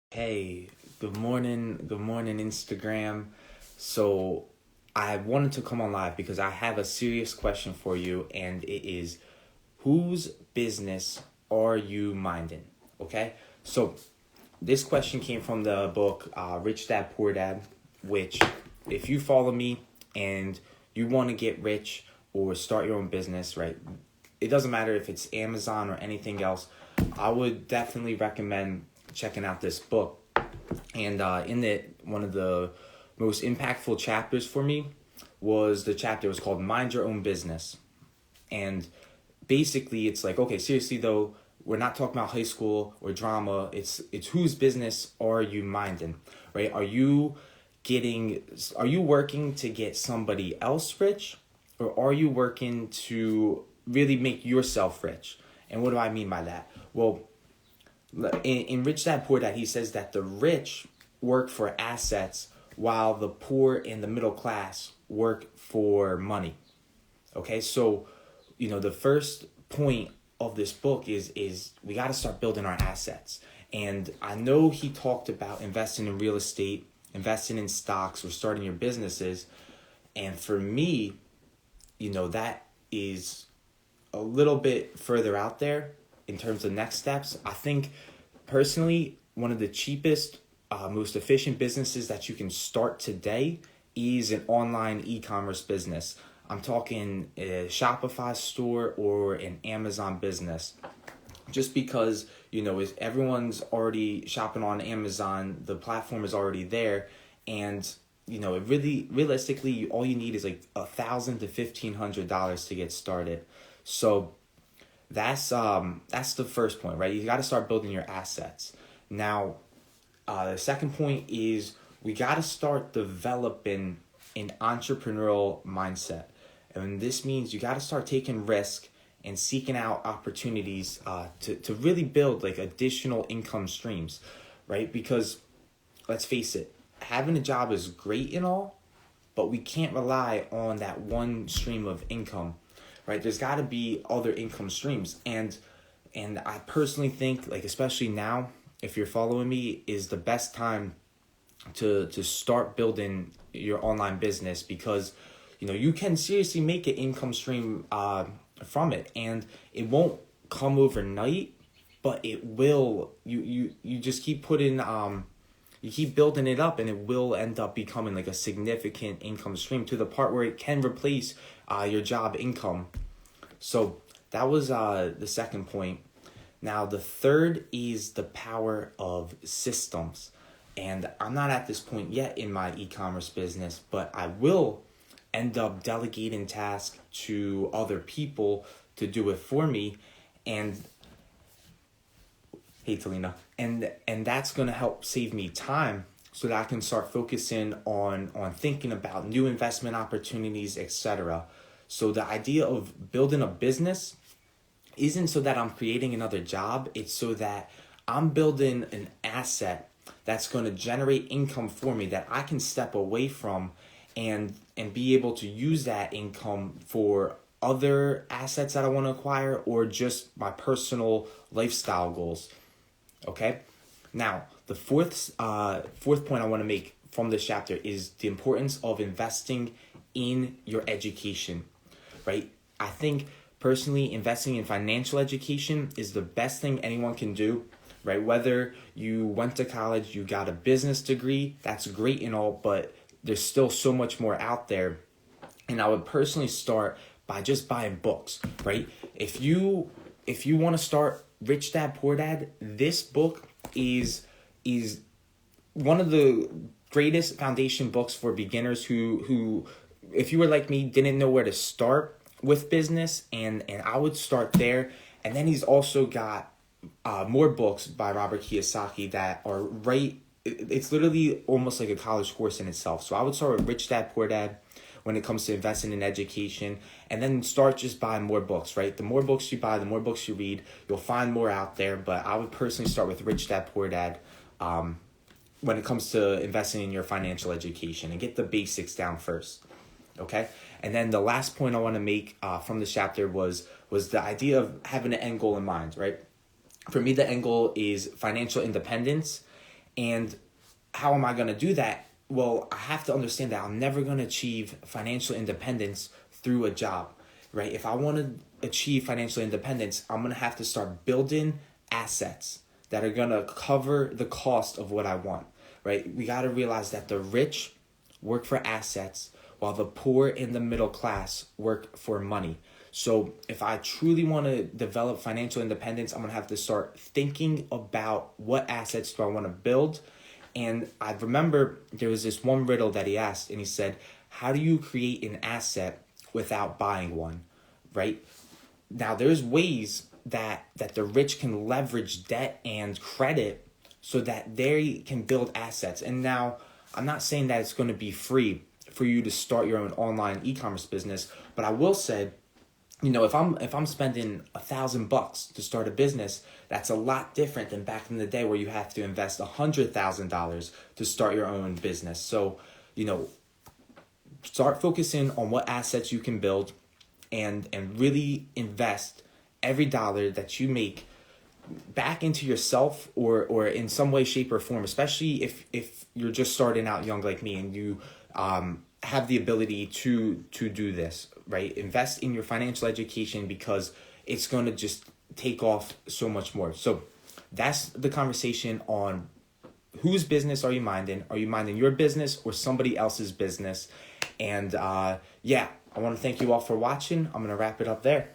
Hey, good morning. Good morning, Instagram. So, I wanted to come on live because I have a serious question for you, and it is whose business are you minding? Okay? So, this question came from the book Rich Dad Poor Dad, which, if you follow me and you want to get rich or start your own business, right? It doesn't matter if it's Amazon or anything else. I would definitely recommend checking out this book. And in it, one of the most impactful chapters for me was the chapter was called Mind Your Own Business. And basically it's like, okay, seriously though, we're not talking about high school or drama. It's whose business are you minding, right? Are you working to get somebody else rich, or are you working to really make yourself rich? And what do I mean by that? Well, in Rich Dad Poor Dad, he says that the rich work for assets while the poor and the middle class work for money. Okay, so the first point of this book is we got to start building our assets. And I know he talked about investing in real estate, investing in stocks, or starting your businesses. And for me, that is a little bit further out there in terms of next steps. I think personally, one of the cheapest, most efficient businesses that you can start today is an online e-commerce business. I'm talking a Shopify store or an Amazon business. Just because, if everyone's already shopping on Amazon, the platform is already there. And, it really, realistically, all you need is like $1,000 to $1,500 to get started. So that's the first point, right? You got to start building your assets. Now, the second point is we got to start developing an entrepreneurial mindset. And this means you got to start taking risk and seeking out opportunities to really build like additional income streams, right? Because let's face it, having a job is great and all, but we can't rely on that one stream of income, right? There's got to be other income streams. And I personally think, like, especially now, if you're following me, is the best time to start building your online business, because you can seriously make an income stream from it, and it won't come overnight, but it will. You just keep putting you keep building it up, and it will end up becoming like a significant income stream to the part where it can replace your job income. So that was the second point. Now the third is the power of systems. And I'm not at this point yet in my e-commerce business, but I will end up delegating tasks to other people to do it for me. And hey, Talina, and that's going to help save me time so that I can start focusing on thinking about new investment opportunities, etc. So the idea of building a business isn't so that I'm creating another job. It's so that I'm building an asset that's going to generate income for me that I can step away from and be able to use that income for other assets that I want to acquire, or just my personal lifestyle goals. Okay? Now, the fourth point I want to make from this chapter is the importance of investing in your education, right? I think personally, investing in financial education is the best thing anyone can do, right? Whether you went to college, you got a business degree, that's great and all, but there's still so much more out there. And I would personally start by just buying books, right? If you want to start Rich Dad Poor Dad, this book is one of the greatest foundation books for beginners who if you were like me, didn't know where to start with business, and I would start there. And then he's also got more books by Robert Kiyosaki that are it's literally almost like a college course in itself. So I would start with Rich Dad Poor Dad when it comes to investing in education, and then start just buying more books, right? The more books you buy, the more books you read, you'll find more out there. But I would personally start with Rich Dad Poor Dad when it comes to investing in your financial education, and get the basics down first, okay? And then the last point I want to make from this chapter was the idea of having an end goal in mind, right? For me, the end goal is financial independence. And how am I going to do that? Well, I have to understand that I'm never going to achieve financial independence through a job, right? If I want to achieve financial independence, I'm going to have to start building assets that are going to cover the cost of what I want, right? We got to realize that the rich work for assets while the poor and the middle class work for money. So if I truly want to develop financial independence, I'm going to have to start thinking about what assets do I want to build. And I remember there was this one riddle that he asked, and he said, how do you create an asset without buying one, right? Now, there's ways that the rich can leverage debt and credit so that they can build assets. And now, I'm not saying that it's going to be free for you to start your own online e-commerce business, but I will say, if I'm spending $1,000 to start a business, that's a lot different than back in the day where you have to invest $100,000 to start your own business. So, start focusing on what assets you can build, and really invest every dollar that you make back into yourself or in some way, shape, or form. Especially if you're just starting out young like me and you have the ability to do this, right? Invest in your financial education because it's going to just take off so much more. So that's the conversation on whose business are you minding? Are you minding your business or somebody else's business? And I want to thank you all for watching. I'm going to wrap it up there.